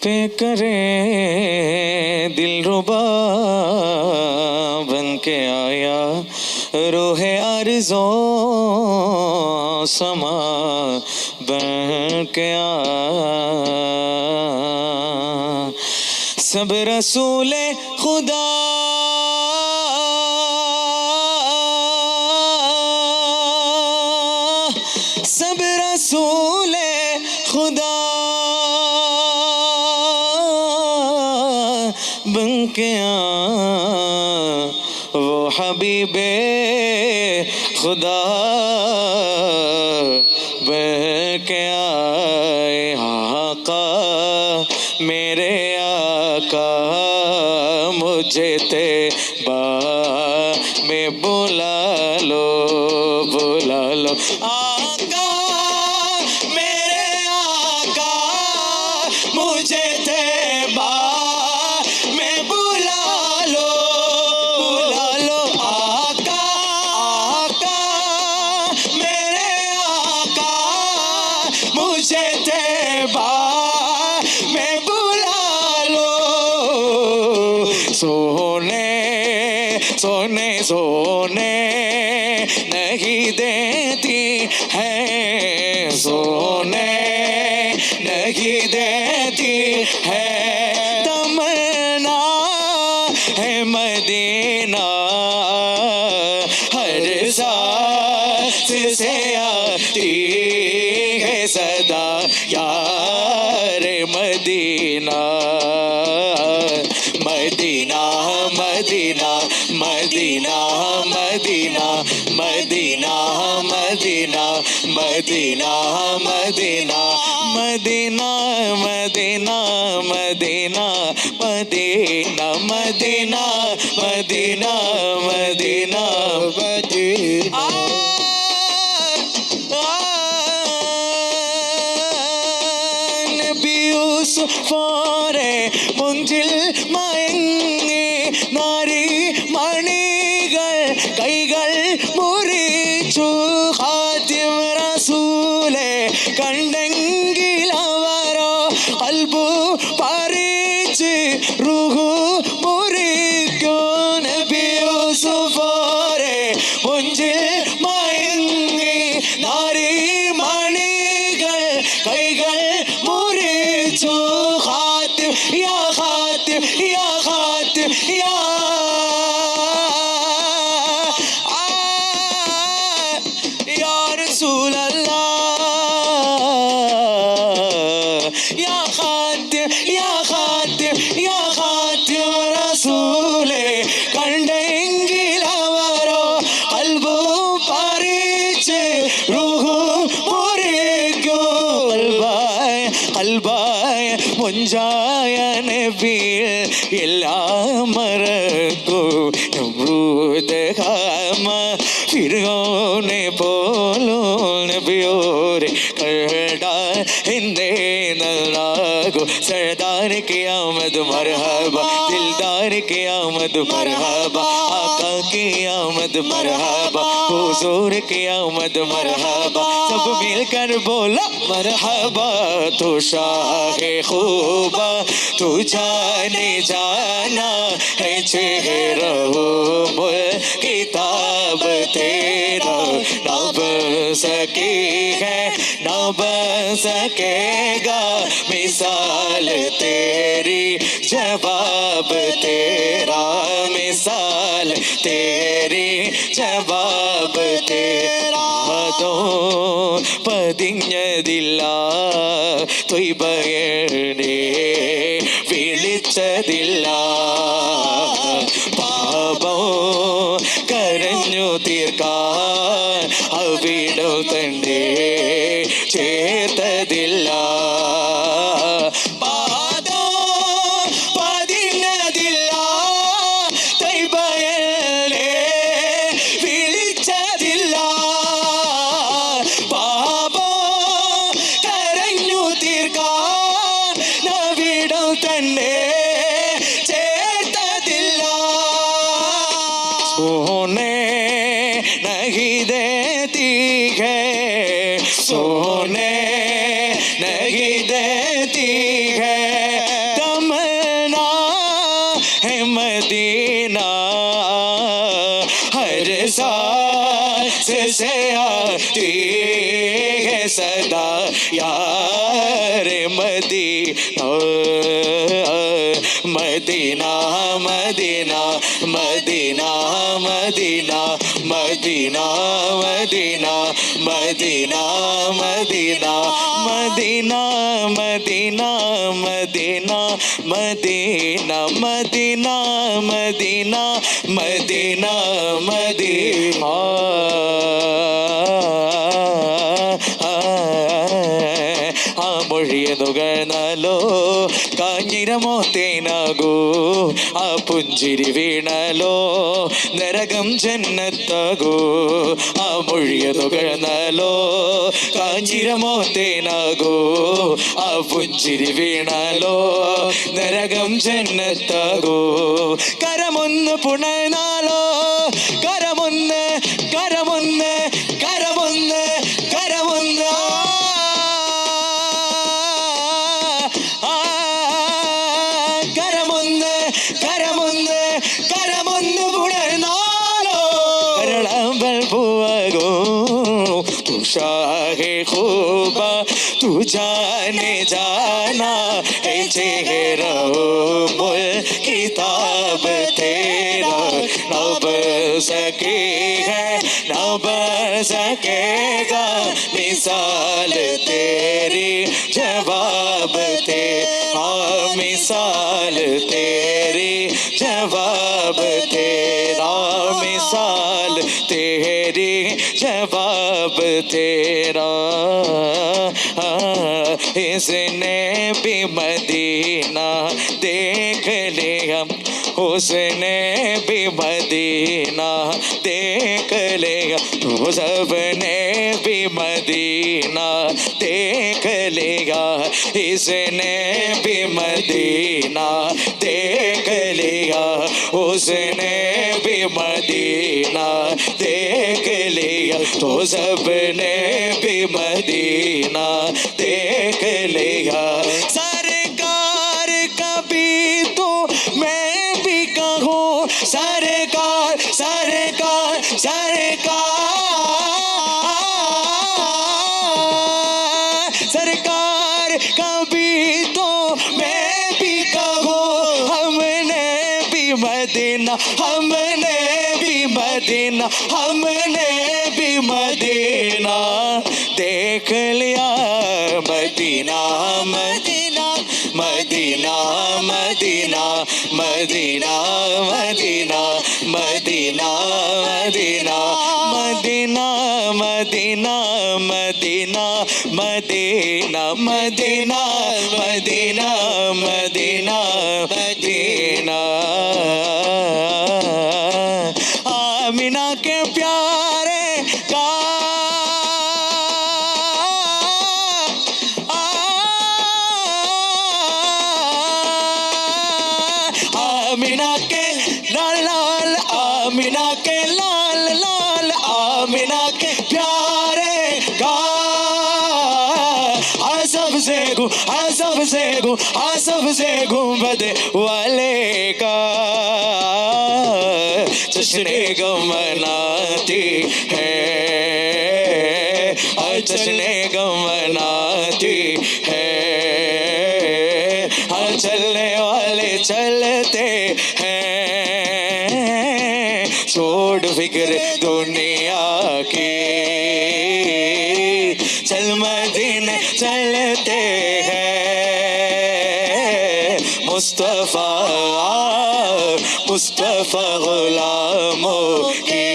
पे करे दिलरुबा बन के आया रूहे अर्ज़ो समा बन के आया सब रसूले खुदा सब रसूले खुदा बन के वो हबीबे खुदा बन के आए आका मेरे आका मुझे ते बा में बुला लो आका मेरे आका मुझे ते बा में बुला लो आका आका मेरे आका मुझे ते बा में बुला लो सोने सोने सोने नहीं देती है सोने नहीं देती है तमन्ना है मदीना हर सांस से आती है सदा यार Medina Medina Medina Medina Medina Medina Medina Medina Medina Medina Medina Medina Medina Medina Medina Medina Medina नबी यूसुफ रे मुंजिल മയങ്ങി നാരി മണികൾ കൈകൾ മുറിച്ചു ഖാതിം റസൂലെ കണ്ടെങ്കിൽ അവരോ ഖൽബു പറിച്ച് റൂഹു മുറിക്കോ നബി യൂസുഫ് രെ മുഞ്ചിൽ മയങ്ങി നാരി മണികൾ കൈകൾ മുറിച്ചു ഖാതിം യാ ഖാതിം യാ ഖാതിം യാ യാ റസൂൽ അല്ലാഹ് യാ ഖാതിം യാ ഖാതിം യാ ഖാതിം റസൂലേ കണ്ടെങ്കിൽ അവരോ ഖൽബു പറിച്ച് റൂഹു മുറിക്കോ ഖൽബായ മുഞ്ചായ നബിയിൽ എല്ലാം മറക്കൂ നമ്രൂദ് ഹാമ ഫിർഔനെ പോലോ നബിയോരെ കടാ ഹിന്ദേ നല്ലാഗോ सरदार की आमद मरहबा दिलदार की आमद मरहबा आका की आमद मरहबा हुजूर की आमद मरहबा सब मिलकर बोला मरहबा तो शाहे खूबा तू जाने जाना है चेहरा किताब तेरा ना बन सकी है ना बन सकेगा मिसाल तेरी जवाब तेरा मिसाल तेरी जवाब तेरा तो പതിഞ്ഞതില്ല ത്വയ്ബയനെ വിളിച്ചതില്ല പാപം കരഞ്ഞു തീർക്കാൻ അവിടം തന്നെ ചേർത്തതില്ല सोने नहीं देती है सोने नहीं देती है आती है सदा यार Medina Medina Medina Medina Medina Medina Medina Medina Medina Medina Medina Medina Medina Medina Medina Medina Medina ആ മൊഴിയതുകണലോ കാഞ്ഞിരമോ തേനാകൂ ആ പുഞ്ചിരി വീണലോ നരകം ജന്നത്താകൂ ആ മൊഴിയതുകണലോ കാഞ്ഞിരമോ തേനാകൂ ആ പുഞ്ചിരി വീണലോ നരകം ജന്നത്താകൂ കരമൊന്ന് പുണർന്നാലോ കരമൊന്ന് കരമൊന്ന് കരമൊന്ന് കരമൊന്ന് കരമൊന്ന് കരമൊന്ന് കരമൊന്ന് പുണർന്നാലോ കരളാമ്പൽ പൂവാകോ തുഷാഹെ खूबा तू जाने जाना है चेहरा मुल किताब तेरा न बन सके है न बन सकेगा मिसाल तेरी जवाब तेरा मिसाल तेरी जवाब तेरा मिसाल तेरी जवाब तेरा इसने भी मदीना देख लिया उसने भी मदीना देख लिया तो सबने भी मदीना देख लिया इसने भी मदीना देख लिया उसने भी मदीना देख लिया तो सबने भी मदीना देख लिया सरकार कभी तो मैं भी कहूँ सरकार सरकार सरकार सरकार कभी तो मैं भी कहूँ हमने भी मदीना हमने भी मदीना हमने भी मदीना देख लिया Medina Medina Medina Medina Medina Medina Medina Medina Medina Medina Medina Medina Medina Medina Medina Amina के प्यारे का आमिना के लाल लाल आमिना के लाल लाल आमिना के प्यारे का सबसे गुंबद वाले का जश्न गम मनाती है जश्न गम मनाती है हर चलने वाले चलते हैं छोड़ फिक्र दुनिया की चल मदीने चलते हैं मुस्तफा मुस्तफा गुलामों की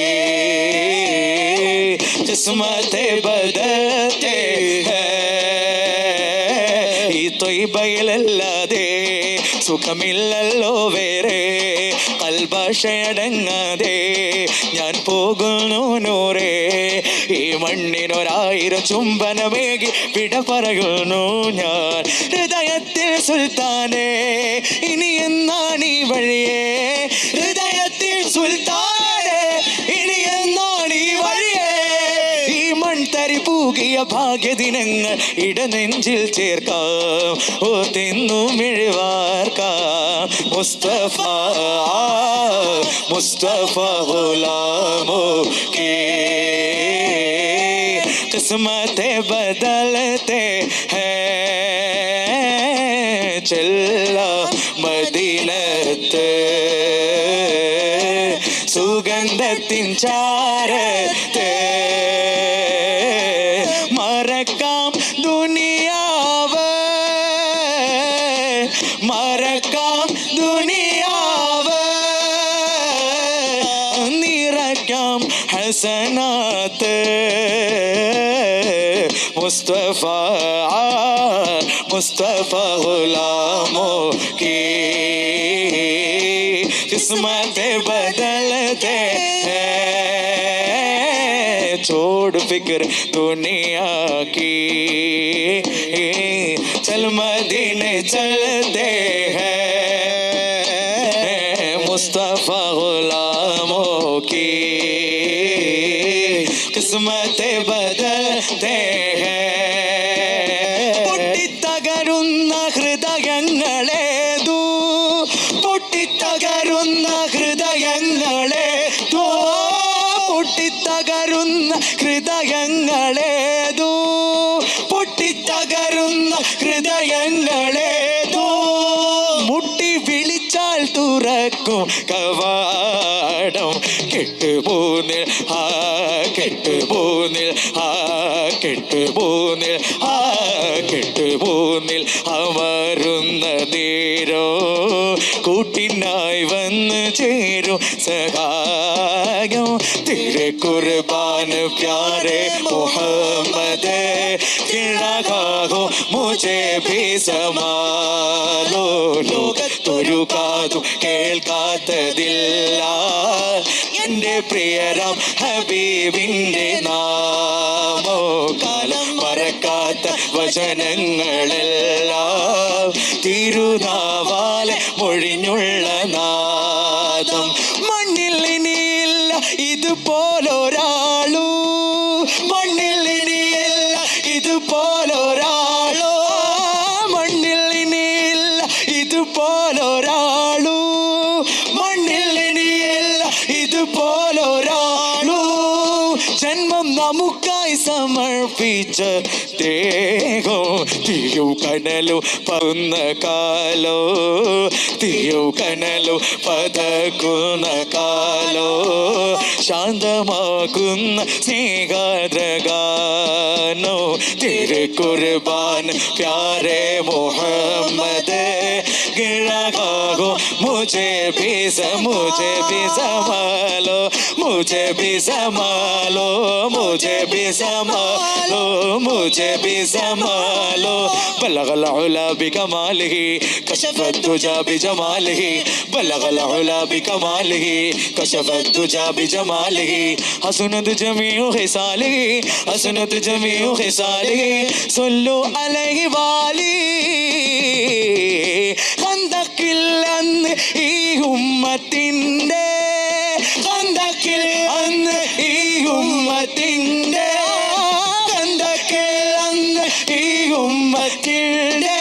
किस्मत बदलते हैं ഈ തൊയ്ബയിലല്ലാതെ സുഖമില്ലല്ലോ വേറെ കൽഭാഷയടങ്ങാതെ ഞാൻ പോകുന്നു നൂറേ ഈ മണ്ണിനൊരായിരം ചുംബനമേകി വിട പറയുന്നു ഞാൻ ഹൃദയത്തിൽ സുൽത്താനെ ഇനി എന്നാണ് ഈ വഴിയേ ഹൃദയത്തിൽ സുൽത്താനെ ഇനി എന്നാണ് ഈ വഴിയേ ഈ മൺതരി പൂകിയ ഭാഗ്യദിനങ്ങൾ ഇടനെഞ്ചിൽ ചേർക്കാം ഓ തിന്നു മിഴിവാർക്കാം മുസ്തഫ മുസ്തഫ ഗുലാമോ കേ किस्मतें बदलते हैं चला മദീനത്ത് സുഗന്ധത്തിൻ ചാരത്ത് മറക്കാം ദുനിയാവ് മറക്കാം ദുനിയാവ് നിറയ്ക്കാം ഹസനാത്ത് മുസ്തഫ മുസ്തഫ ഗുലാമോं की किस्मतें बदलते हैं छोड़ फिक्र दुनिया की चल मदीने चलते हैं मुस्तफा गुलामों की किस्मतें बदलते हैं പൊട്ടിത്തകരുന്ന ഹൃദയങ്ങളേതു പൊട്ടിത്തകരുന്ന ഹൃദയങ്ങളേതു പൊട്ടിത്തകരുന്ന ഹൃദയങ്ങളേതു പൊട്ടിത്തകരുന്ന ഹൃദയങ്ങളേതു മുട്ടി വിളിച്ചാൽ തുറക്കും കവാടം കെട്ടുപോന്നിൽ കെട്ടുപോന്നിൽ കെട്ടുപോന്നിൽ കെട്ടുപോന്നിൽ അമരുന്ന നേരോ കൂട്ടിനായി വന്ന് ചേരും സഹായം തിരെ കുർബാൻ പ്യാരെ മുഹമ്മദ് കിഴകാകോ മുझे भी സമാലോ ലോകത്തൊരു കാതു കേൾക്കാത്തതില്ല എന്റെ പ്രിയരാം ഹബീബിന്റെ നാമോ കാലം മറക്കാത്ത വചനങ്ങളെല്ലാം തിരുനാവാലെ മൊഴിഞ്ഞുള്ള നാദം മണ്ണിൽ ഇനിയില്ല ഇതുപോലൊരാളു മണ്ണിൽ ഇനിയില്ല ഇതുപോലൊരാളോ മണ്ണിൽ ഇനിയില്ല ഇതുപോലൊരാളു മണ്ണിൽ ഇനിയില്ല ഇതുപോലൊരാളു ജന്മം നമുക്കായി സമർപ്പിച്ച ദേഹം തീയു കനലു പകുന്ന കാലോ തീയു കനലു പതക്കുന്ന കാലോ ശാന്തമാക്കുന്ന സ്നേഹാദ്രഗാനോ തിരു കുർബാൻ പ്യാരെ മുഹമ്മദ് गिरागो मुझे भी संभालो मुझे भी संभालो मुझे भी संभालो मुझे भी संभालो बलगल उला बिकमालिही कशफत तुजा बिजमालिही बलगल उला बिकमालिही कशफत तुजा बिजमालिही हसनत जमीउ खिसालिही हसनत जमीउ खिसालिही सल्लु अलैहि वाली ഖന്തക്കിൽ അന്ന് ഈ ഉമ്മത്തിൻ്റെ ഖന്തക്കിൽ അന്ന് ഈ ഉമ്മത്തിൻ്റെ ഖന്തക്കിൽ അന്ന് ഈ ഉമ്മത്തിൻ്റെ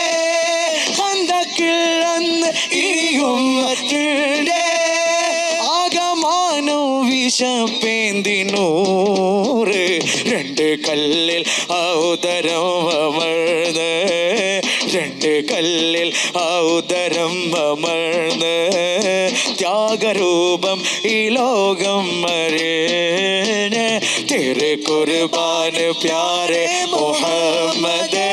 ഖന്തക്കിൽ അന്ന് ഈ ഉമ്മത്തിൻ്റെ ആകമാനോ വിഷപ്പേന്തിനൂറ് രണ്ട് കല്ലിൽ ഔദരം അമർന്ന് രണ്ട് കല്ലിൽ ഔദരം അമർന്ന് ത്യാഗരൂപം ഈ ലോകം മറിഞ്ഞ് തിരു കുർബാൻ പ്യാരെ മുഹമ്മദ്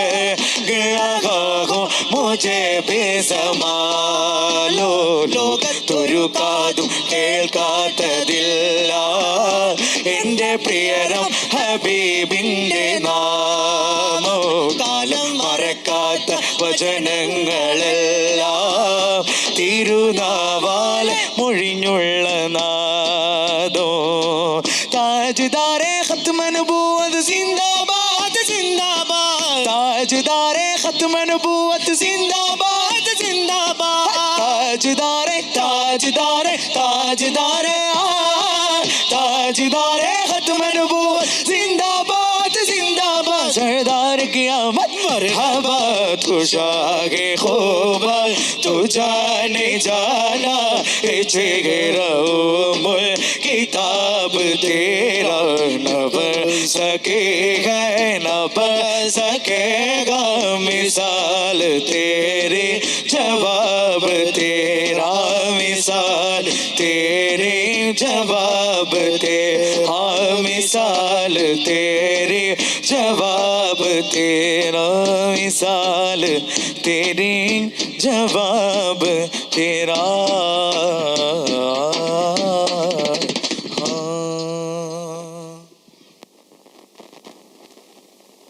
ഗിഴകാകോ മുझे भी സമാലോ ലോകത്തൊരു കാതും കേൾക്കാത്തതില്ല എന്റെ പ്രിയരം ഹബീബിന്റെ നാമോ കാലം മറക്കാത്ത വചനങ്ങളെല്ലാം തിരുനാവാലെ മൊഴിഞ്ഞുള്ള നാദോ താജ്ദാരെ ഖത്മ നബൂവത്ത് സിന്ദാബാദ് സിന്ദാബാദ് താജ്ദാരെ ഖത്മ നബൂവത്ത് സിന്ദാബാദ് സിന്ദാബാദ് താജ്ദാരെ താജ്ദാരെ താജ്ദാരെ ताजदारे खत्म नबूवत जिंदाबाद जिंदाबाद सरदार की आमद मरहबा तू शागे खूबा तू जाने जाना चेहरा मुल किताब तेरा न बन सकेगा न बन सकेगा मिसाल तेरे जवाब तेरा मिसाल तेरे जवाब तेरा मिसाल तेरे जवाब तेरा मिसाल तेरे जवाब तेरा